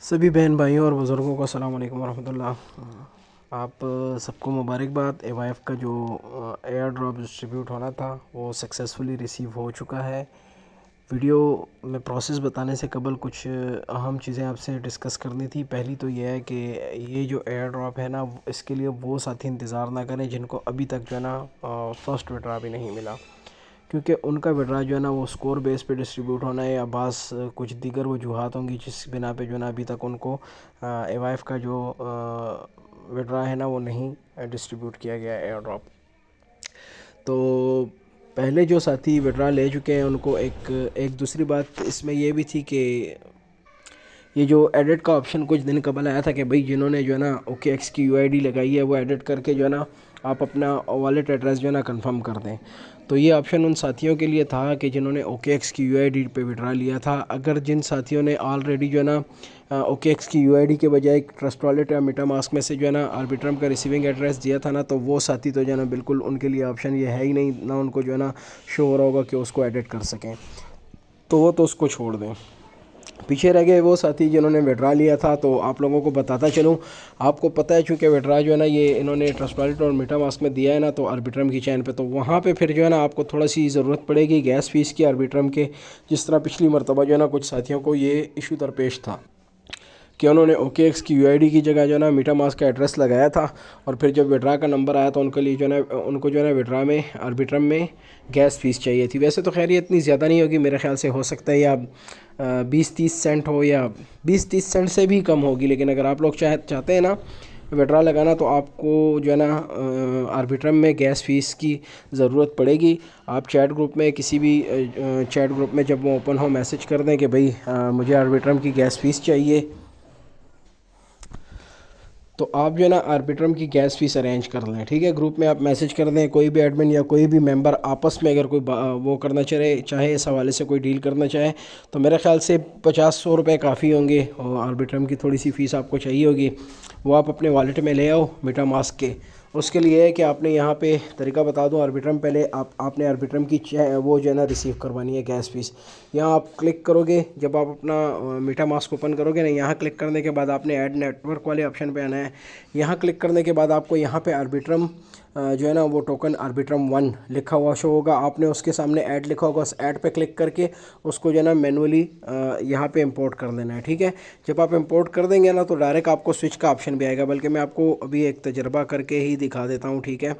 सभी बहन भाइयों और बुज़ुर्गों को अस्सलाम वालेकुम वरहमतुल्लाह। आप सबको मुबारकबाद। एवाइफ का जो एयर ड्रॉप डिस्ट्रीब्यूट होना था वो सक्सेसफुली रिसीव हो चुका है। वीडियो में प्रोसेस बताने से कबल कुछ अहम चीज़ें आपसे डिस्कस करनी थी। पहली तो ये है कि ये जो एयर ड्रॉप है ना, इसके लिए वो साथी इंतज़ार ना करें जिनको अभी तक जो है ना फ़र्स्ट विड्रा भी नहीं मिला, क्योंकि उनका विड्रा जो है ना वो स्कोर बेस पे डिस्ट्रीब्यूट होना है या बास कुछ दीगर वजूहात होंगी जिस बिना पे जो है ना अभी तक उनको एवाइफ का जो विड्रा है ना वो नहीं डिस्ट्रीब्यूट किया गया एयर ड्रॉप। तो पहले जो साथी विड्रा ले चुके हैं उनको एक दूसरी बात इसमें ये भी थी कि ये जो एडिट का ऑप्शन कुछ दिन कबल आया था कि भाई जिन्होंने जो है ना OKX की UID लगाई है वो एडिट करके जो है ना आप अपना वॉलेट एड्रेस जो है ना कंफर्म कर दें। तो ये ऑप्शन उन साथियों के लिए था कि जिन्होंने OKX की UID पे विड्रा लिया था। अगर जिन साथियों ने ऑलरेडी जो है ना OKX की UID के बजाय ट्रस्ट वॉलेट या मेटामास्क में से जो है ना आर्बिट्रम का रिसीविंग एड्रेस दिया था ना, तो वो साथी तो जो है ना बिल्कुल उनके लिए ऑप्शन ये है ही नहीं, ना उनको जो है ना शो हो रहा होगा कि उसको एडिट कर सकें, तो वो तो उसको छोड़ दें। पीछे रह गए वो साथी जिन्होंने विड्रा लिया था। तो आप लोगों को बताता चलूँ, आपको पता है चूँकि विड्रा जो है ना ये इन्होंने ट्रस्ट वॉलेट और मेटामास्क में दिया है ना, तो आर्बिट्रम की चैन पे, तो वहाँ पे फिर जो है ना आपको थोड़ा सी ज़रूरत पड़ेगी गैस फीस की आर्बिट्रम के। जिस तरह पिछली मरतबा जो है ना कुछ साथियों को ये इशू दरपेश था कि उन्होंने OKX की UID की जगह जो है ना मेटामास्क का एड्रेस लगाया था, और फिर जब विड्रा का नंबर आया तो उनके लिए जो है ना उनको जो है ना विड्रा में आर्बिट्रम में गैस फीस चाहिए थी। वैसे तो खैर ये इतनी ज़्यादा नहीं होगी, मेरे ख्याल से हो सकता है या 20-30 सेंट हो या 20-30 सेंट से भी कम होगी। लेकिन अगर आप लोग चाहते हैं ना विड्रा लगाना, तो आपको जो है ना आर्बिट्रम में गैस फ़ीस की ज़रूरत पड़ेगी। आप चैट ग्रुप में किसी भी चैट ग्रुप में जब वो ओपन हो मैसेज कर दें कि भाई मुझे आर्बिट्रम की गैस फ़ीस चाहिए, तो आप जो है ना आर्बिट्रम की गैस फीस अरेंज कर लें। ठीक है, ग्रुप में आप मैसेज कर दें, कोई भी एडमिन या कोई भी मेंबर आपस में अगर कोई वो करना चाहे इस हवाले से कोई डील करना चाहे, तो मेरे ख्याल से 50-100 रुपये काफ़ी होंगे, और आर्बिट्रम की थोड़ी सी फ़ीस आपको चाहिए होगी, वो आप अपने वॉलेट में ले आओ मेटामास्क के। उसके लिए है कि आपने यहाँ पे तरीका बता दूँ, आर्बिट्रम पहले आपने आर्बिट्रम की वो जो है ना रिसीव करवानी है गैस फीस। यहाँ आप क्लिक करोगे, जब आप अपना मेटामास्क ओपन करोगे ना, यहाँ क्लिक करने के बाद आपने ऐड नेटवर्क वाले ऑप्शन पे आना है। यहाँ क्लिक करने के बाद आपको यहाँ पे आर्बिट्रम जो है ना वो टोकन आर्बिट्रम 1 लिखा हुआ शो होगा। आपने उसके सामने ऐड लिखा होगा, उस ऐड पे क्लिक करके उसको जो है ना मैनुअली यहाँ पे इंपोर्ट कर देना है। ठीक है, जब आप इंपोर्ट कर देंगे ना तो डायरेक्ट आपको स्विच का ऑप्शन भी आएगा, बल्कि मैं आपको अभी एक तजर्बा करके ही दिखा देता हूँ। ठीक है,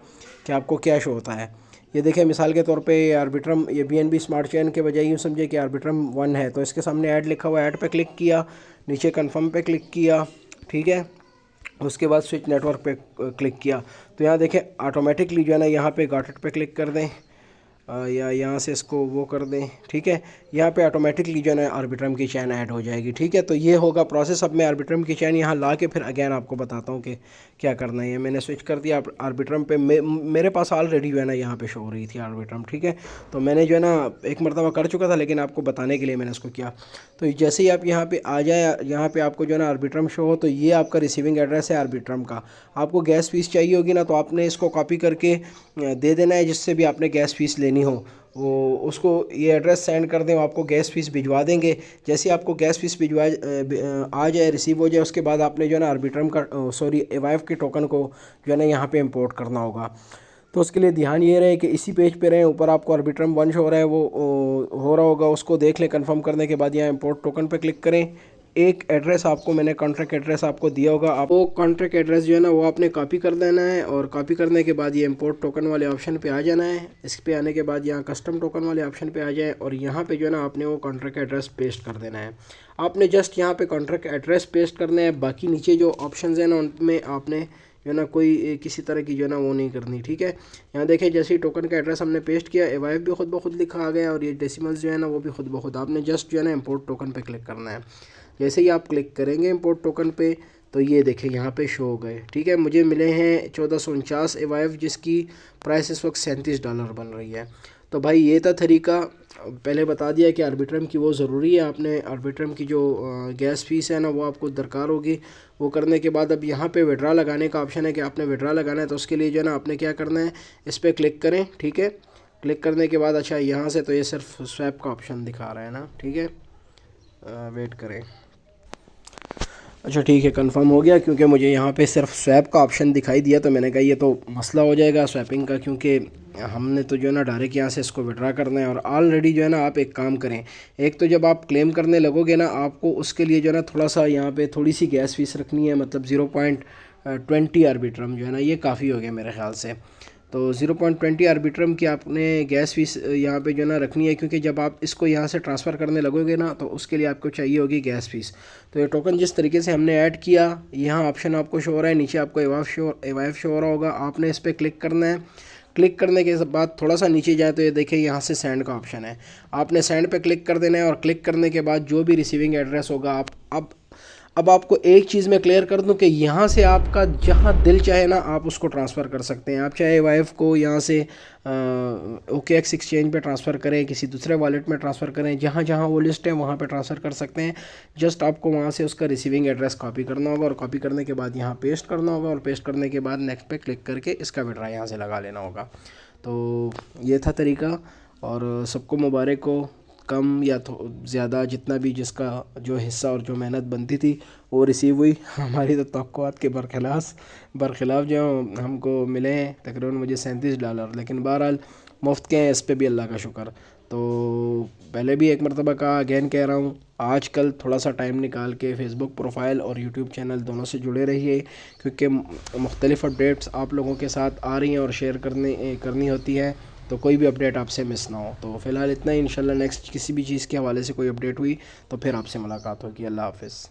कि आपको क्या शो होता है। ये देखें, मिसाल के तौर पे आर्बिट्रम ये BNB स्मार्ट चेन के बजाय यूँ समझे कि आर्बिट्रम 1 है, तो इसके सामने ऐड लिखा हुआ, ऐड पे क्लिक किया, नीचे कन्फर्म पे क्लिक किया। ठीक है, उसके बाद स्विच नेटवर्क पे क्लिक किया, तो यहाँ देखें ऑटोमेटिकली जो है ना यहाँ पे गॉट इट पे क्लिक कर दें या यहाँ से इसको वो कर दें। ठीक है, यहाँ पे ऑटोमेटिकली जो है ना आर्बिट्रम की चैन ऐड हो जाएगी। ठीक है, तो ये होगा प्रोसेस। अब मैं आर्बिट्रम की चैन यहाँ ला के फिर अगेन आपको बताता हूँ कि क्या करना है। मैंने स्विच कर दिया आर्बिट्रम पे, मेरे पास ऑलरेडी जो है ना यहाँ पे शो हो रही थी आर्बिट्रम। ठीक है, तो मैंने जो है ना एक मरतबा कर चुका था, लेकिन आपको बताने के लिए मैंने इसको किया। तो जैसे ही आप यहाँ पे आ जाए, यहाँ पे आपको जो है ना आर्बिट्रम शो हो, तो ये आपका रिसीविंग एड्रेस है आर्बिट्रम का। आपको गैस फीस चाहिए होगी ना, तो आपने इसको कॉपी करके दे देना है जिससे भी आपने गैस फीस लेनी हो, वो उसको ये एड्रेस सेंड कर दें, वो आपको गैस फीस भिजवा देंगे। जैसे आपको गैस फीस भिजवा आ जाए, रिसीव हो जाए, उसके बाद आपने जो है ना आर्बिट्रम का एवाइफ के टोकन को जो है ना यहाँ पे इंपोर्ट करना होगा। तो उसके लिए ध्यान ये रहे कि इसी पेज पे रहें, ऊपर आपको आर्बिट्रम 1 शो हो रहा है, वो हो रहा होगा, उसको देख लें। कंफर्म करने के बाद यहाँ इंपोर्ट टोकन पे क्लिक करें। एक एड्रेस आपको मैंने कॉन्ट्रैक्ट एड्रेस आपको दिया होगा, आप वो कॉन्ट्रैक्ट एड्रेस जो है ना वो आपने कॉपी कर देना है, और कॉपी करने के बाद ये इंपोर्ट टोकन वाले ऑप्शन पे आ जाना है। इस पे आने के बाद यहाँ कस्टम टोकन वाले ऑप्शन पे आ जाए, और यहाँ पे जो है ना आपने वो कॉन्ट्रैक्ट एड्रेस पेस्ट कर देना है। आपने जस्ट यहाँ पे कॉन्ट्रैक्ट एड्रेस पेस्ट करना है, बाकी नीचे जो ऑप्शन है ना उनमें आपने जो है ना कोई किसी तरह की जो है ना वो नहीं करनी। ठीक है, यहाँ देखें, जैसे ही टोकन का एड्रेस हमने पेस्ट किया, एवाइफ भी खुद ब खुद लिखा आ गया, और ये डेसिमल्स जो है ना वो भी खुद ब खुद। आपने जस्ट जो है ना इंपोर्ट टोकन पे क्लिक करना है। जैसे ही आप क्लिक करेंगे इंपोर्ट टोकन पे, तो ये देखें यहाँ पे शो हो गए। ठीक है, मुझे मिले हैं 1449 एवाइफ, जिसकी प्राइस इस वक्त $37 बन रही है। तो भाई ये था तरीका, पहले बता दिया कि आर्बिट्रम की वो ज़रूरी है। आपने आर्बिट्रम की जो गैस फीस है ना वो आपको दरकार होगी। वो करने के बाद अब यहाँ पे विड्रा लगाने का ऑप्शन है कि आपने विड्रा लगाना है, तो उसके लिए जो है ना आपने क्या करना है, इस पर क्लिक करें। ठीक है, क्लिक करने के बाद अच्छा यहाँ से तो ये सिर्फ स्वैप का ऑप्शन दिखा रहा है ना। ठीक है, वेट करें। अच्छा ठीक है, कंफर्म हो गया, क्योंकि मुझे यहाँ पे सिर्फ स्वैप का ऑप्शन दिखाई दिया, तो मैंने कहा ये तो मसला हो जाएगा स्वैपिंग का, क्योंकि हमने तो जो है ना डायरेक्ट यहाँ से इसको विड्रा करना है। और ऑलरेडी जो है ना आप एक काम करें, एक तो जब आप क्लेम करने लगोगे ना, आपको उसके लिए जो है ना थोड़ा सा यहाँ पे थोड़ी सी गैस फीस रखनी है, मतलब 0.20 आर्बिट्रम जो है ना, ये काफ़ी हो गया मेरे ख्याल से। तो 0.20 आर्बिट्रम की आपने गैस फीस यहाँ पे जो है ना रखनी है, क्योंकि जब आप इसको यहाँ से ट्रांसफ़र करने लगोगे ना, तो उसके लिए आपको चाहिए होगी गैस फीस। तो ये टोकन जिस तरीके से हमने ऐड किया, यहाँ ऑप्शन आपको शो हो रहा है, नीचे आपको एवाइफ शो हो रहा होगा, आपने इस पर क्लिक करना है। क्लिक करने के बाद थोड़ा सा नीचे जाए तो ये देखिए यहाँ से सेंड का ऑप्शन है, आपने सेंड पे क्लिक कर देना है। और क्लिक करने के बाद जो भी रिसीविंग एड्रेस होगा, आप अब आपको एक चीज़ मैं क्लियर कर दूं कि यहाँ से आपका जहाँ दिल चाहे ना आप उसको ट्रांसफ़र कर सकते हैं। आप चाहे वाइफ को यहाँ से OKX एक्सचेंज पे ट्रांसफ़र करें, किसी दूसरे वॉलेट में ट्रांसफ़र करें, जहाँ जहाँ वो लिस्ट है वहाँ पे ट्रांसफ़र कर सकते हैं। जस्ट आपको वहाँ से उसका रिसीविंग एड्रेस कॉपी करना होगा, और कॉपी करने के बाद यहाँ पेस्ट करना होगा, और पेस्ट करने के बाद नेक्स्ट पे क्लिक करके इसका विड्रा यहाँ से लगा लेना होगा। तो ये था तरीका, और सबको मुबारक हो। कम या ज़्यादा जितना भी जिसका जो हिस्सा और जो मेहनत बनती थी वो रिसीव हुई। हमारी तो तवक्कुआत के बरखिलाफ़ जो हमको मिले हैं तकरीबन मुझे $37, लेकिन बहरहाल मुफ्त के हैं, इस पे भी अल्लाह का शुक्र। तो पहले भी एक मरतबा का अगेन कह रहा हूँ, आजकल थोड़ा सा टाइम निकाल के फ़ेसबुक प्रोफाइल और यूट्यूब चैनल दोनों से जुड़े रहिए, क्योंकि मुख्तलिफ़ अपडेट्स आप लोगों के साथ आ रही हैं और शेयर करनी होती है, तो कोई भी अपडेट आपसे मिस ना हो। तो फ़िलहाल इतना ही, इंशाल्लाह नेक्स्ट किसी भी चीज़ के हवाले से कोई अपडेट हुई तो फिर आपसे मुलाकात होगी। अल्लाह हाफ़िज़।